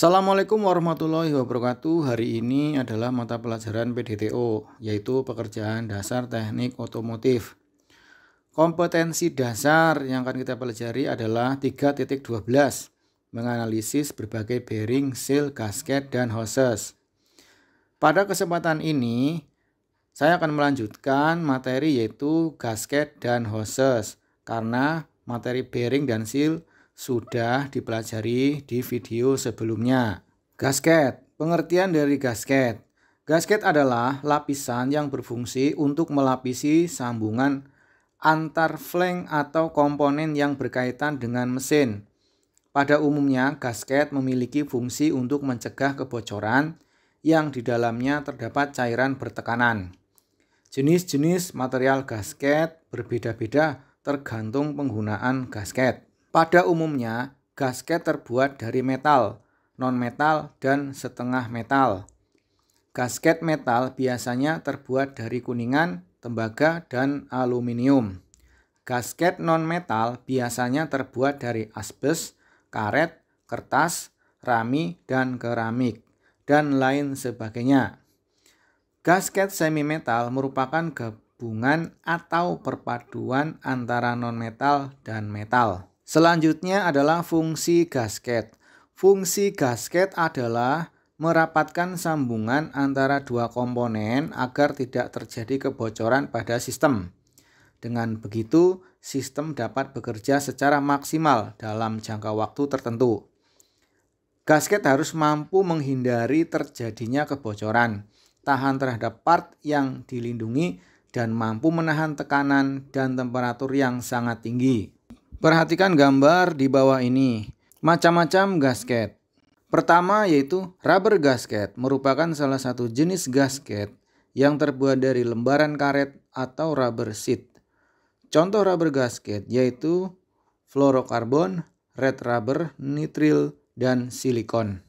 Assalamualaikum warahmatullahi wabarakatuh. Hari ini adalah mata pelajaran PDTO, yaitu pekerjaan dasar teknik otomotif. Kompetensi dasar yang akan kita pelajari adalah 3.12, menganalisis berbagai bearing, seal, gasket, dan hoses. Pada kesempatan ini, saya akan melanjutkan materi yaitu gasket dan hoses, karena materi bearing dan seal sudah dipelajari di video sebelumnya. Gasket, pengertian dari gasket. Gasket adalah lapisan yang berfungsi untuk melapisi sambungan antar flank atau komponen yang berkaitan dengan mesin. Pada umumnya, gasket memiliki fungsi untuk mencegah kebocoran yang di dalamnya terdapat cairan bertekanan. Jenis-jenis material gasket berbeda-beda tergantung penggunaan gasket. Pada umumnya, gasket terbuat dari metal, non-metal, dan setengah metal. Gasket metal biasanya terbuat dari kuningan, tembaga, dan aluminium. Gasket non-metal biasanya terbuat dari asbes, karet, kertas, rami, dan keramik, dan lain sebagainya. Gasket semi-metal merupakan gabungan atau perpaduan antara non-metal dan metal. Selanjutnya adalah fungsi gasket. Fungsi gasket adalah merapatkan sambungan antara dua komponen agar tidak terjadi kebocoran pada sistem. Dengan begitu, sistem dapat bekerja secara maksimal dalam jangka waktu tertentu. Gasket harus mampu menghindari terjadinya kebocoran, tahan terhadap part yang dilindungi, dan mampu menahan tekanan dan temperatur yang sangat tinggi. Perhatikan gambar di bawah ini. Macam-macam gasket. Pertama yaitu rubber gasket, merupakan salah satu jenis gasket yang terbuat dari lembaran karet atau rubber sheet. Contoh rubber gasket yaitu fluorokarbon, red rubber, nitril, dan silikon.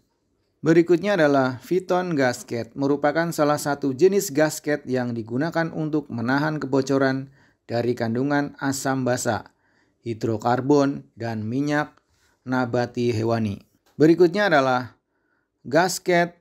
Berikutnya adalah Viton gasket, merupakan salah satu jenis gasket yang digunakan untuk menahan kebocoran dari kandungan asam basa, hidrokarbon, dan minyak nabati hewani. Berikutnya adalah gasket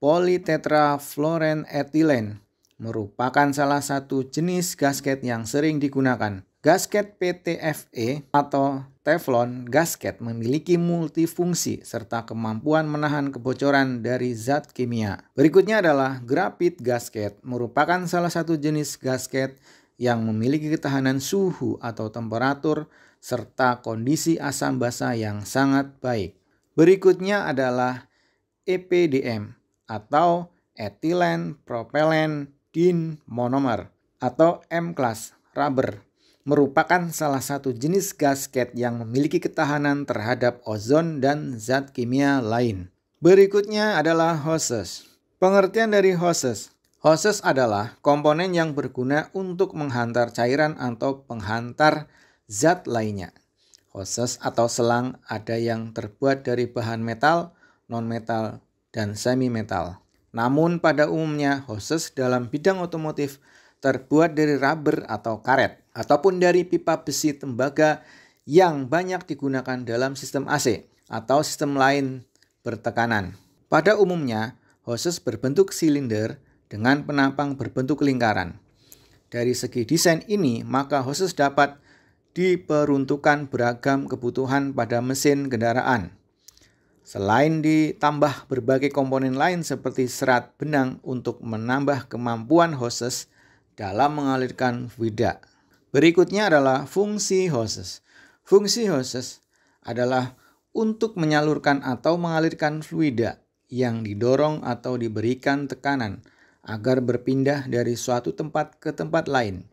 politetrafluoroetilen, merupakan salah satu jenis gasket yang sering digunakan. Gasket PTFE atau Teflon gasket memiliki multifungsi serta kemampuan menahan kebocoran dari zat kimia. Berikutnya adalah grafit gasket, merupakan salah satu jenis gasket yang memiliki ketahanan suhu atau temperatur serta kondisi asam basa yang sangat baik. Berikutnya adalah EPDM atau ethylene propylene diene monomer atau M-class rubber, merupakan salah satu jenis gasket yang memiliki ketahanan terhadap ozon dan zat kimia lain. Berikutnya adalah hoses. Pengertian dari hoses. Hoses adalah komponen yang berguna untuk menghantar cairan atau penghantar zat lainnya. Hoses atau selang ada yang terbuat dari bahan metal, non-metal, dan semi-metal. Namun pada umumnya hoses dalam bidang otomotif terbuat dari rubber atau karet, ataupun dari pipa besi tembaga yang banyak digunakan dalam sistem AC atau sistem lain bertekanan. Pada umumnya, hoses berbentuk silinder dengan penampang berbentuk lingkaran. Dari segi desain ini, maka hoses dapat diperuntukkan beragam kebutuhan pada mesin kendaraan. Selain ditambah berbagai komponen lain seperti serat benang untuk menambah kemampuan hoses dalam mengalirkan fluida. Berikutnya adalah fungsi hoses. Fungsi hoses adalah untuk menyalurkan atau mengalirkan fluida yang didorong atau diberikan tekanan agar berpindah dari suatu tempat ke tempat lain.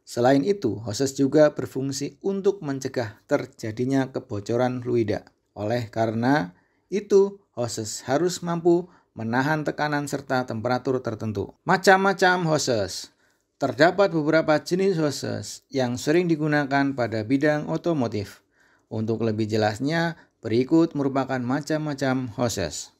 Selain itu, hoses juga berfungsi untuk mencegah terjadinya kebocoran fluida. Oleh karena itu, hoses harus mampu menahan tekanan serta temperatur tertentu. Macam-macam hoses. Terdapat beberapa jenis hoses yang sering digunakan pada bidang otomotif. Untuk lebih jelasnya, berikut merupakan macam-macam hoses.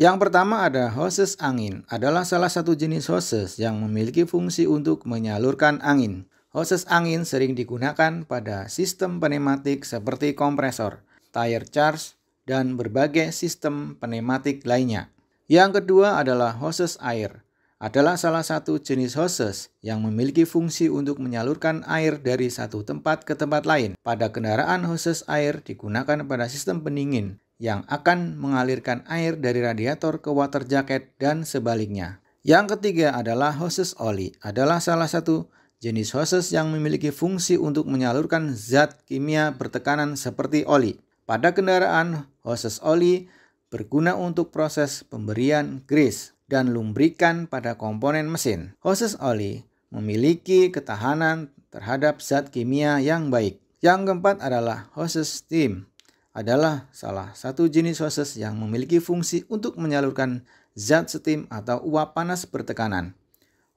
Yang pertama ada hoses angin, adalah salah satu jenis hoses yang memiliki fungsi untuk menyalurkan angin. Hoses angin sering digunakan pada sistem pneumatik seperti kompresor, tire charge, dan berbagai sistem pneumatik lainnya. Yang kedua adalah hoses air. Adalah salah satu jenis hoses yang memiliki fungsi untuk menyalurkan air dari satu tempat ke tempat lain. Pada kendaraan, hoses air digunakan pada sistem pendingin yang akan mengalirkan air dari radiator ke water jacket dan sebaliknya. Yang ketiga adalah hoses oli. Adalah salah satu jenis hoses yang memiliki fungsi untuk menyalurkan zat kimia bertekanan seperti oli. Pada kendaraan, hoses oli berguna untuk proses pemberian grease dan lumbrikan pada komponen mesin. Hoses oli memiliki ketahanan terhadap zat kimia yang baik. Yang keempat adalah hoses steam. Adalah salah satu jenis hoses yang memiliki fungsi untuk menyalurkan zat steam atau uap panas bertekanan.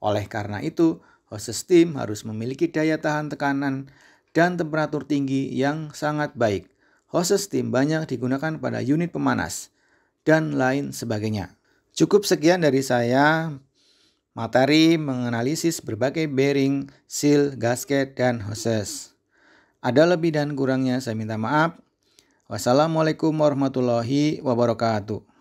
Oleh karena itu, hoses steam harus memiliki daya tahan tekanan dan temperatur tinggi yang sangat baik. Hoses steam banyak digunakan pada unit pemanas dan lain sebagainya. Cukup sekian dari saya, materi menganalisis berbagai bearing, seal, gasket, dan hoses. Ada lebih dan kurangnya saya minta maaf. Wassalamualaikum warahmatullahi wabarakatuh.